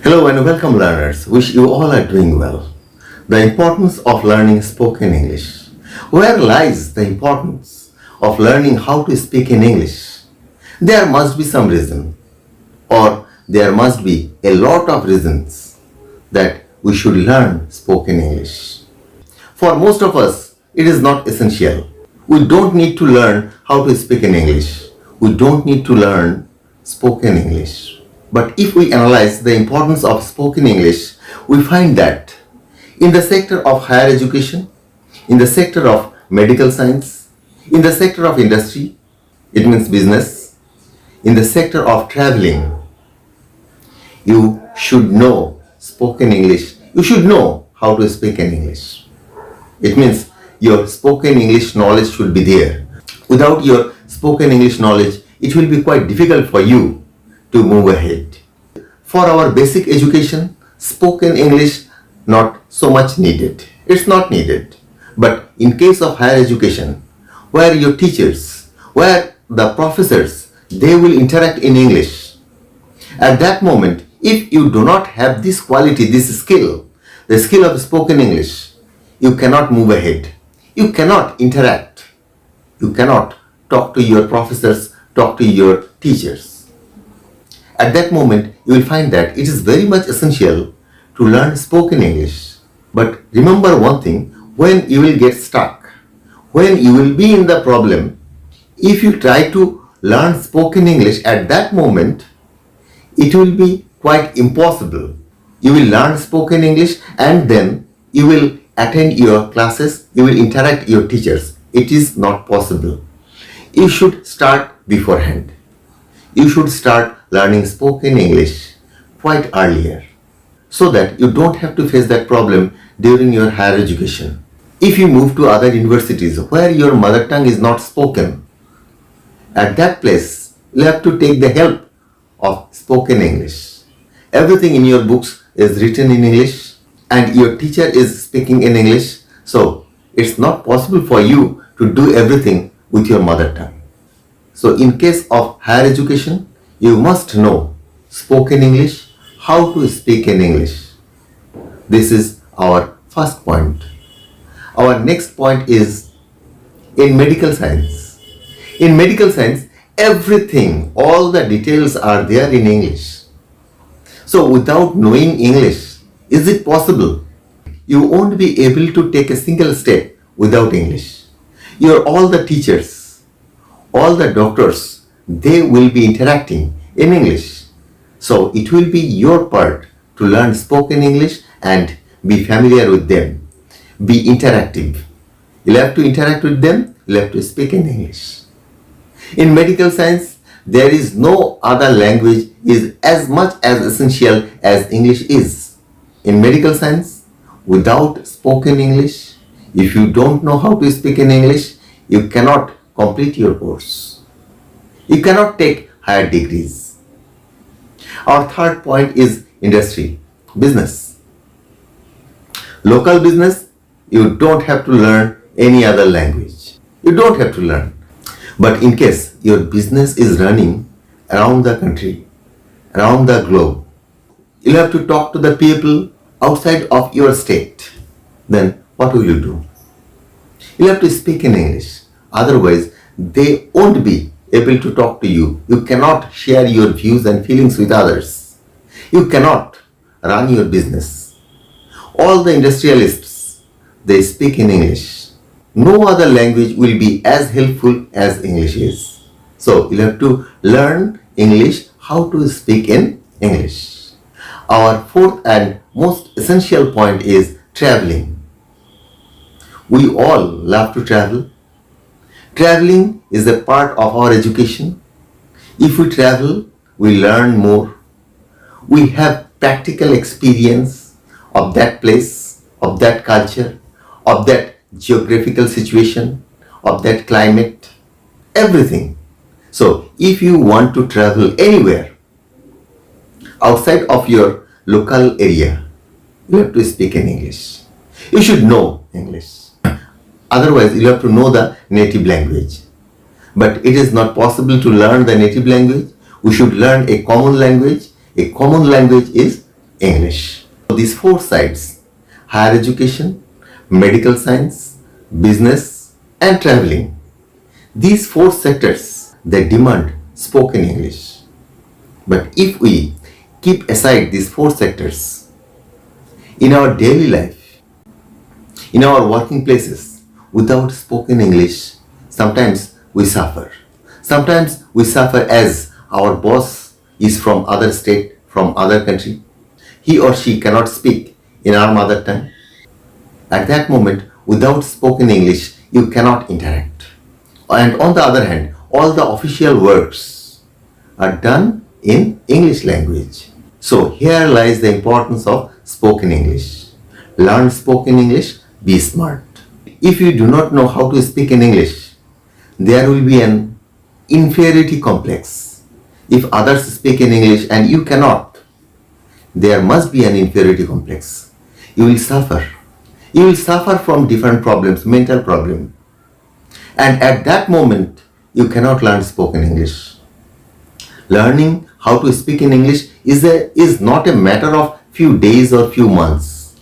Hello and welcome learners. Wish you all are doing well. The importance of learning spoken English. Where lies the importance of learning how to speak in English? There must be some reason, or there must be a lot of reasons that we should learn spoken English. For most of us, it is not essential. We don't need to learn how to speak in English. We don't need to learn spoken English. But if we analyze the importance of spoken English, we find that in the sector of higher education, in the sector of medical science, in the sector of industry, it means business, in the sector of traveling, you should know spoken English. You should know how to speak in English. It means your spoken English knowledge should be there. Without your spoken English knowledge, it will be quite difficult for you to move ahead. For our basic education, spoken English not so much needed. It's not needed. But in case of higher education, where your teachers, where the professors, they will interact in English. At that moment, if you do not have this quality, this skill, the skill of spoken English, you cannot move ahead. You cannot interact. You cannot talk to your professors, talk to your teachers. At that moment, you will find that it is very much essential to learn spoken English. But remember one thing, when you will get stuck, when you will be in the problem, if you try to learn spoken English at that moment, it will be quite impossible. You will learn spoken English and then you will attend your classes, you will interact with your teachers. It is not possible. You should start beforehand. You should start learning spoken English quite earlier so that you don't have to face that problem during your higher education. If you move to other universities where your mother tongue is not spoken, at that place you have to take the help of spoken English. Everything in your books is written in English and your teacher is speaking in English, so it's not possible for you to do everything with your mother tongue. So in case of higher education, you must know spoken English, how to speak in English. This is our first point. Our next point is in medical science. In medical science, everything, all the details are there in English. So without knowing English, is it possible? You won't be able to take a single step without English. All the teachers, all the doctors, they will be interacting in English. So it will be your part to learn spoken English and be familiar with them. Be interactive. You'll have to interact with them, you'll have to speak in English. In medical science, there is no other language is as much as essential as English is. In medical science, without spoken English, if you don't know how to speak in English, you cannot complete your course. You cannot take higher degrees. Our third point is industry, business. Local business, you don't have to learn any other language. You don't have to learn. But in case your business is running around the country, around the globe, you'll have to talk to the people outside of your state. Then what will you do? You'll have to speak in English. Otherwise, they won't be able to talk to you. You cannot share your views and feelings with others. You cannot run your business. All the industrialists, they speak in English. No other language will be as helpful as English is. So you have to learn English, how to speak in English. Our fourth and most essential point is traveling. We all love to travel. Traveling is a part of our education. If we travel, we learn more. We have practical experience of that place, of that culture, of that geographical situation, of that climate, everything. So if you want to travel anywhere outside of your local area, you have to speak in English. You should know English. Otherwise, you have to know the native language. But it is not possible to learn the native language. We should learn a common language. A common language is English. So these four sides, higher education, medical science, business and traveling, these four sectors, they demand spoken English. But if we keep aside these four sectors, in our daily life, in our working places, without spoken English, sometimes we suffer. Sometimes we suffer as our boss is from other state, from other country. He or she cannot speak in our mother tongue. At that moment, without spoken English, you cannot interact. And on the other hand, all the official works are done in English language. So here lies the importance of spoken English. Learn spoken English, be smart. If you do not know how to speak in English, there will be an inferiority complex. If others speak in English and you cannot, there must be an inferiority complex. You will suffer. You will suffer from different problems, mental problems. And at that moment, you cannot learn spoken English. Learning how to speak in English is not a matter of few days or few months.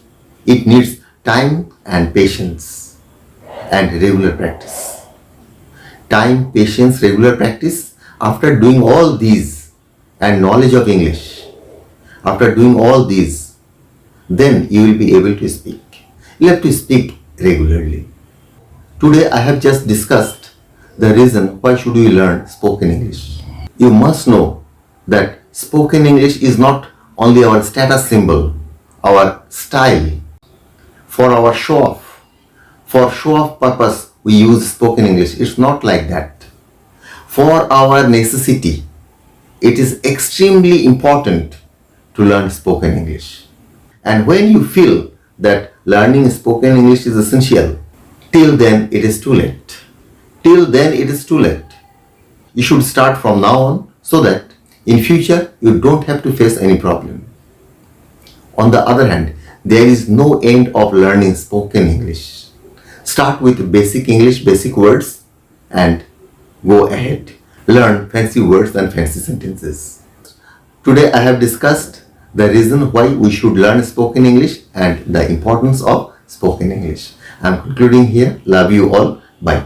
It needs time and patience and regular practice. Time, patience, regular practice. After doing all these and knowledge of English, after doing all these, then you will be able to speak. You have to speak regularly. Today I have just discussed the reason why should we learn spoken English. You must know that spoken English is not only our status symbol, our style, for our show off. For show off purpose we use spoken English. It's not like that. For our necessity, it is extremely important to learn spoken English. And when you feel that learning spoken English is essential, till then it is too late. Till then it is too late. You should start from now on so that in future you don't have to face any problem. On the other hand, there is no end of learning spoken English. Start with basic English, basic words and go ahead. Learn fancy words and fancy sentences. Today I have discussed the reason why we should learn spoken English and the importance of spoken English. I am concluding here. Love you all. Bye.